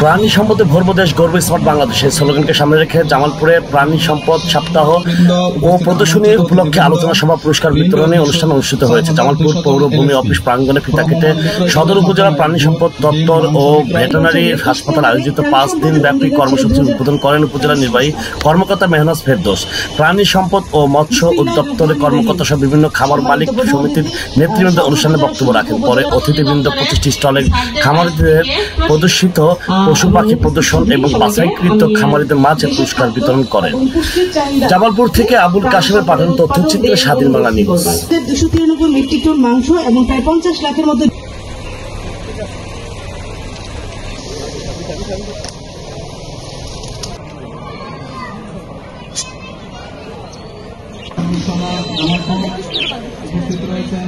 প্রাণী সম্পদে ভরবো দেশ, গর্ব স্মার্ট বাংলাদেশ এই স্লোগানকে সামনে রেখে জামালপুরে প্রাণী সম্পদ সপ্তাহ ও প্রদর্শনী উপলক্ষে আলোচনা সভা পুরস্কার বিতরণী অনুষ্ঠান অনুষ্ঠিত হয়েছে। জামালপুর পৌরভূমি অফিস প্রাঙ্গণে ফিতা কেটে সদর উপজেলা প্রাণী সম্পদ দপ্তর ও ভেটেরিনারি হাসপাতাল আয়োজিত 5 দিন ব্যাপী কর্মসূচির উদ্বোধন করেন উপজেলা নির্বাহী কর্মকর্তা মেহনাজ ফেরদৌস। প্রাণী সম্পদ ও মৎস্য অধিদপ্তরের কর্মকর্তা সহ বিভিন্ন খামার মালিক সমিতির নেতৃবৃন্দ অনুষ্ঠানে বক্তব্য রাখেন। পরে অতিথিবৃন্দ 25টি স্টলে খামারিদের প্রদর্শিত পশু পাখি প্রদর্শন এবং বাছাইকৃত খামারিদের মাঝে পুরস্কার বিতরণ করেন। জামালপুর থেকে আবুল কাশেমের পাঠানো তথ্যচিত্রে স্বাধীন বাংলা নিউজ। 293 মেট্রিক টন মাংস এবং প্রায় 50 লাখের মতো আমার উপস্থিত রয়েছেন